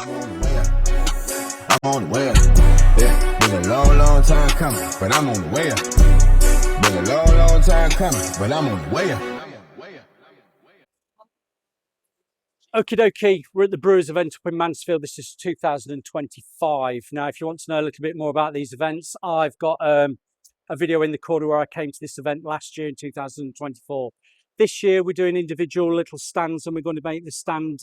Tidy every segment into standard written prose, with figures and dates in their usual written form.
I'm on the way up. Yeah, been a long, long time coming, but I'm on the way up. Been a long, long time coming, but I'm on the way up. Okie dokie, we're at the Brewers event up in Mansfield. This is 2025. Now, if you want to know a little bit more about these events, I've got a video in the corner where I came to this event last year in 2024. This year, we're doing individual little stands, and we're going to make the stand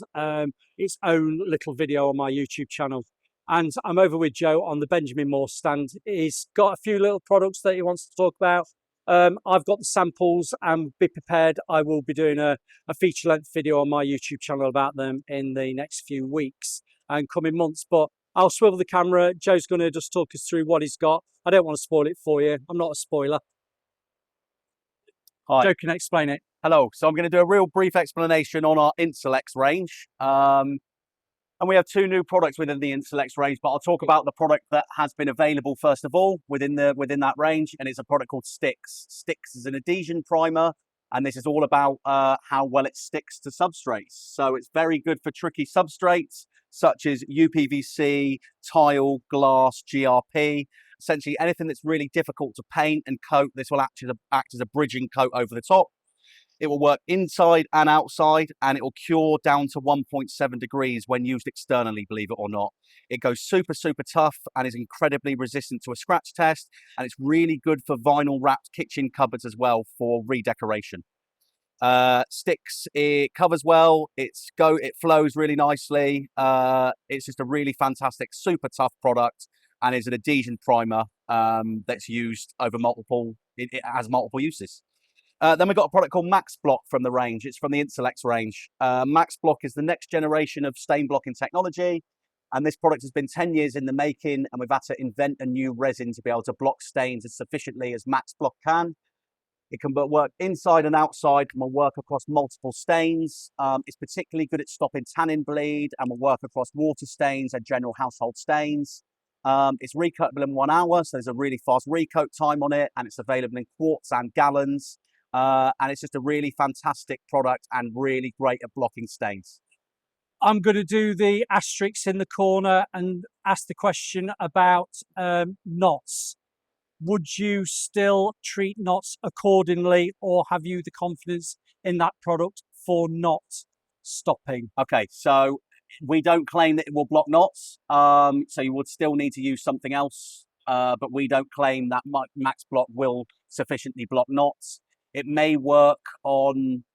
its own little video on my YouTube channel. And I'm over with Joe on the Benjamin Moore stand. He's got a few little products that he wants to talk about. I've got the samples, and be prepared, I will be doing a feature-length video on my YouTube channel about them in the next few weeks and coming months. But I'll swivel the camera. Joe's going to just talk us through what he's got. I don't want to spoil it for you. I'm not a spoiler. Hi. Joe can explain it. Hello. So I'm going to do a real brief explanation on our Insl-X range. And we have two new products within the Insl-X range, but I'll talk about the product that has been available first of all within that range, and it's a product called Sticks. Sticks is an adhesion primer, and this is all about how well it sticks to substrates. So it's very good for tricky substrates such as UPVC, tile, glass, GRP. Essentially anything that's really difficult to paint and coat, this will act as a bridging coat over the top. It will work inside and outside, and it will cure down to 1.7 degrees when used externally, believe it or not. It goes super, super tough and is incredibly resistant to a scratch test, and it's really good for vinyl wrapped kitchen cupboards as well for redecoration. Sticks, it covers well, it flows really nicely. It's just a really fantastic, super tough product, and is an adhesion primer that's used over it has multiple uses. Then we've got a product called Max Block from the range. It's from the Insl-X range. Max Block is the next generation of stain blocking technology. And this product has been 10 years in the making, and we've had to invent a new resin to be able to block stains as sufficiently as Max Block can. It can work inside and outside, and will work across multiple stains. It's particularly good at stopping tannin bleed, and will work across water stains and general household stains. It's recoatable in 1 hour, so there's a really fast recoat time on it, and it's available in quarts and gallons. And it's just a really fantastic product and really great at blocking stains. I'm going to do the asterisks in the corner and ask the question about knots. Would you still treat knots accordingly, or have you the confidence in that product for not stopping? Okay, so we don't claim that it will block knots. So you would still need to use something else, but we don't claim that Max Block will sufficiently block knots. It may work on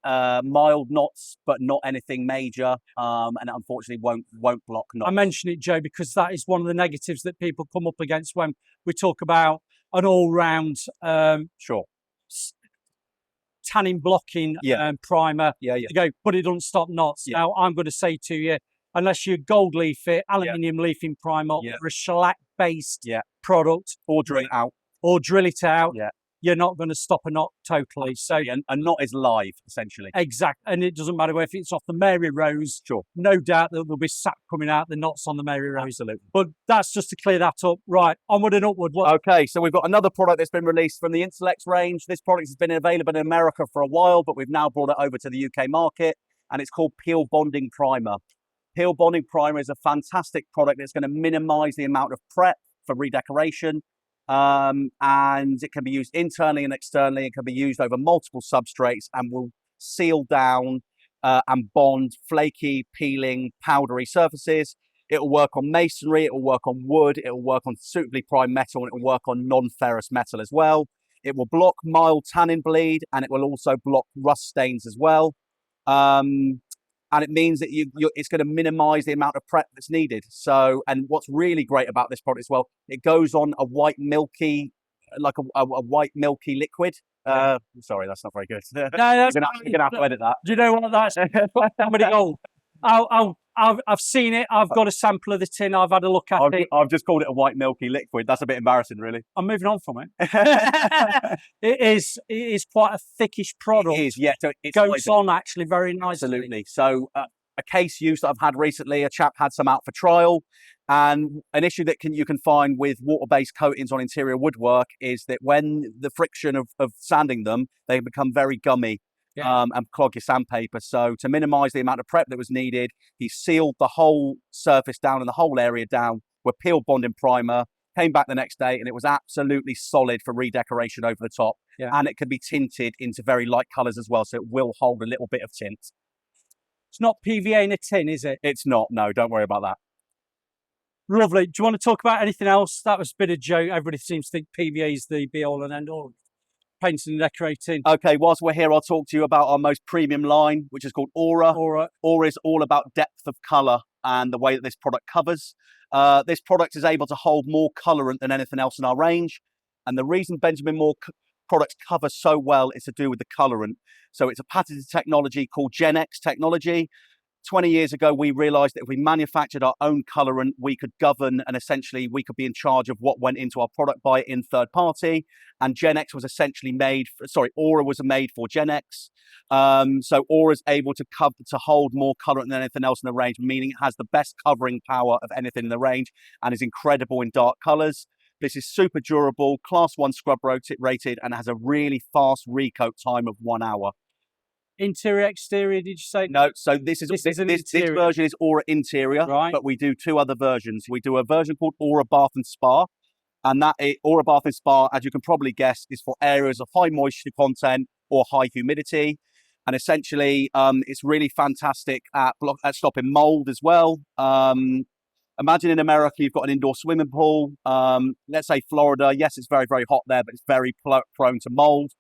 mild knots, but not anything major, and it unfortunately won't block knots. I mention it, Joe, because that is one of the negatives that people come up against when we talk about an all-round tannin blocking primer. You go, but it doesn't stop knots. Now, I'm going to say to you, unless you gold leaf it, aluminium leafing primer, or a shellac-based product, or drill it out, you're not going to stop a knot totally. So a knot is live, essentially. Exactly. And it doesn't matter if it's off the Mary Rose. Sure. No doubt that there'll be sap coming out the knots on the Mary Rose. Absolutely. But that's just to clear that up. Right, onward and upward. Okay, so we've got another product that's been released from the Insl-X range. This product has been available in America for a while, but we've now brought it over to the UK market, and it's called Peel Bonding Primer. Peel Bonding Primer is a fantastic product that's going to minimize the amount of prep for redecoration. And it can be used internally and externally. It can be used over multiple substrates and will seal down and bond flaky, peeling, powdery surfaces. It will work on masonry, it will work on wood, it will work on suitably primed metal, and it will work on non-ferrous metal as well. It will block mild tannin bleed, and it will also block rust stains as well. And it means that it's going to minimize the amount of prep that's needed. So, and what's really great about this product as well, it goes on a white milky, like a white milky liquid. Sorry, that's not very good. No, you're gonna have to edit that. Do you know what that's? Somebody go. I've seen it. I've got a sample of the tin. I've had a look at it. I've just called it a white milky liquid. That's a bit embarrassing, really. I'm moving on from it. It is quite a thickish product. It is, yeah. So it goes on actually very nicely. Absolutely. So a case use that I've had recently, a chap had some out for trial, and an issue that you can find with water-based coatings on interior woodwork is that when the friction of sanding them, they become very gummy. and clog your sandpaper. So to minimise the amount of prep that was needed, he sealed the whole surface down and the whole area down with peel bonding primer. Came back the next day and it was absolutely solid for redecoration over the top. And it can be tinted into very light colours as well, so it will hold a little bit of tint. It's not PVA in a tin, is it? It's not, no, don't worry about that. Lovely. Do you want to talk about anything else? That was a bit of a joke. Everybody seems to think PVA is the be-all and end-all. Painting and decorating. Okay, whilst we're here, I'll talk to you about our most premium line, which is called Aura. Aura is all about depth of colour and the way that this product covers. This product is able to hold more colourant than anything else in our range. And the reason Benjamin Moore products cover so well is to do with the colorant. So it's a patented technology called Gen X technology. 20 years ago, we realized that if we manufactured our own colorant, we could govern and essentially we could be in charge of what went into our product by in third party. And Gen X was essentially Aura was made for Gen X. So Aura is able to hold more colorant than anything else in the range, meaning it has the best covering power of anything in the range and is incredible in dark colors. This is super durable, class 1 scrub rated, and has a really fast recoat time of 1 hour. Interior, exterior, did you say? No, so this version is Aura Interior, right? But we do 2 other versions. We do a version called Aura Bath and Spa, and Aura Bath and Spa, as you can probably guess, is for areas of high moisture content or high humidity. And essentially, it's really fantastic at stopping mold as well. Imagine in America, you've got an indoor swimming pool. Let's say Florida. Yes, it's very, very hot there, but it's very prone to mold.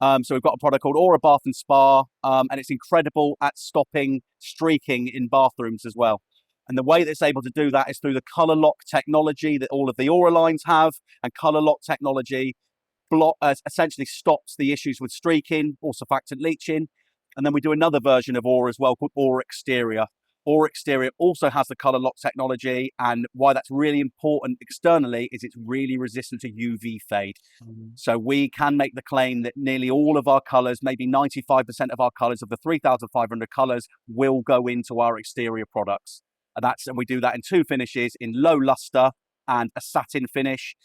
So we've got a product called Aura Bath and Spa, and it's incredible at stopping streaking in bathrooms as well. And the way that it's able to do that is through the color lock technology that all of the Aura lines have. And color lock technology essentially stops the issues with streaking or surfactant leaching. And then we do another version of Aura as well called Aura Exterior. Aura Exterior also has the color lock technology, and why that's really important externally is it's really resistant to UV fade. So we can make the claim that nearly all of our colors, maybe 95% of our colors of the 3,500 colors, will go into our exterior products. And we do that in 2 finishes, in low luster and a satin finish.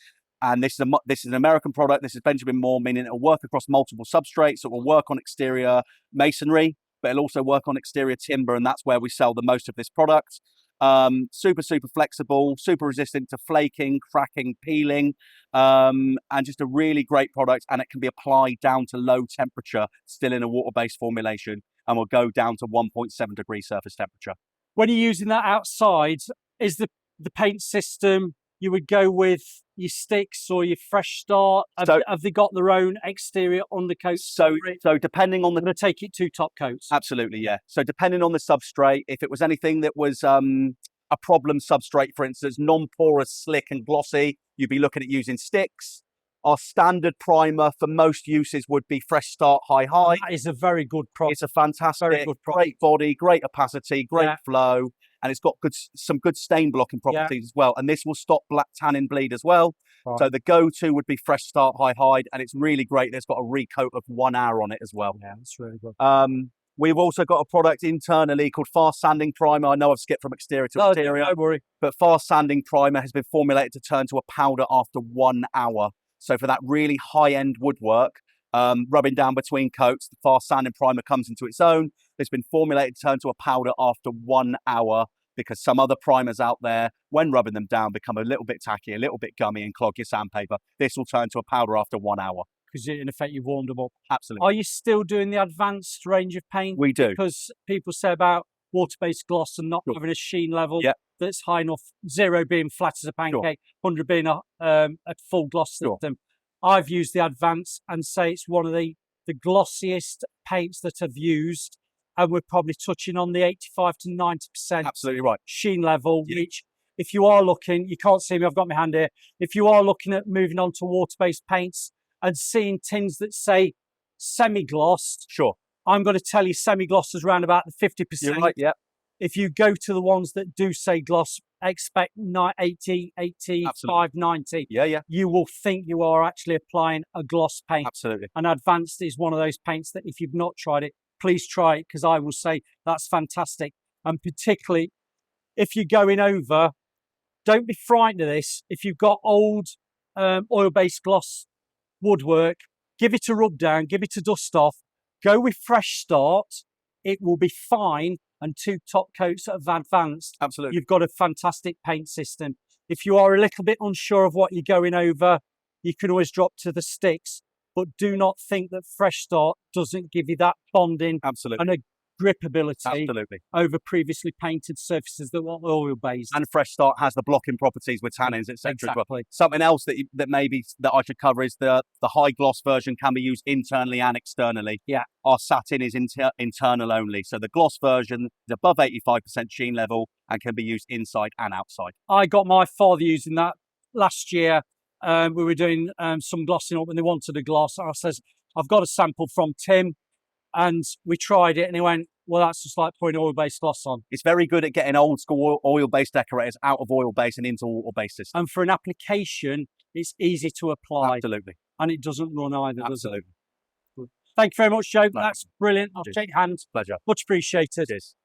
And this is an American product. This is Benjamin Moore, meaning it'll work across multiple substrates. It will work on exterior masonry, but it'll also work on exterior timber, and that's where we sell the most of this product. Super, super flexible, super resistant to flaking, cracking, peeling, and just a really great product. And it can be applied down to low temperature, still in a water-based formulation, and will go down to 1.7 degrees surface temperature. When you're using that outside, is the paint system you would go with your sticks or your fresh start? Have they got their own exterior undercoat? So depending on to take it 2 top coats. Absolutely, yeah. So depending on the substrate, if it was anything that was a problem substrate, for instance, non-porous, slick and glossy, you'd be looking at using sticks. Our standard primer for most uses would be Fresh Start High Hide. That is a very good product. It's a fantastic, great body, great opacity, great flow. And it's got some good stain blocking properties as well. And this will stop black tannin bleed as well. Right. So the go-to would be Fresh Start High Hide, and it's really great. It's got a recoat of 1 hour on it as well. Yeah, that's really good. We've also got a product internally called Fast Sanding Primer. I know I've skipped from exterior to exterior. Don't worry. But Fast Sanding Primer has been formulated to turn to a powder after 1 hour. So for that really high-end woodwork, rubbing down between coats, the Fast Sanding Primer comes into its own. It's been formulated to turn to a powder after 1 hour, because some other primers out there, when rubbing them down, become a little bit tacky, a little bit gummy, and clog your sandpaper. This will turn to a powder after 1 hour. Because in effect, you've warmed them up. Absolutely. Are you still doing the advanced range of paint? We do. Because people say about water-based gloss and not having a sheen level that's high enough, 0 being flat as a pancake, 100 being a full gloss system. I've used the advanced and say it's one of the glossiest paints that I've used. And we're probably touching on the 85 to 90% absolutely right sheen level, which if you are looking, you can't see me, I've got my hand here. If you are looking at moving on to water-based paints and seeing tins that say semi-glossed, I'm going to tell you semi-gloss is around about the 50%. You're right, yeah. If you go to the ones that do say gloss, expect 80, 85, 90. Yeah. You will think you are actually applying a gloss paint. Absolutely. And advanced is one of those paints that if you've not tried it, please try it, because I will say that's fantastic. And particularly if you're going over, don't be frightened of this. If you've got old oil-based gloss woodwork, give it a rub down, give it a dust off, Go with Fresh Start. It will be fine, and 2 top coats of Advanced. Absolutely. You've got a fantastic paint system. If you are a little bit unsure of what you're going over, you can always drop to the sticks. But do not think that Fresh Start doesn't give you that bonding Absolutely. and a gripability Absolutely. over previously painted surfaces that were oil-based. And Fresh Start has the blocking properties with tannins, etc. Exactly. Something else that maybe that I should cover is the high gloss version can be used internally and externally. Yeah. Our satin is internal only. So the gloss version is above 85% sheen level and can be used inside and outside. I got my father using that last year. We were doing some glossing up and they wanted a gloss. I says, I've got a sample from Tim, and we tried it and he went, well, that's just like putting oil-based gloss on. It's very good at getting old school oil-based decorators out of oil-based and into water-based systems. And for an application, it's easy to apply. Absolutely. And it doesn't run either, does it? Absolutely. Thank you very much, Joe. No. That's brilliant. I'll Cheers. shake your hand. Pleasure. Much appreciated. Cheers.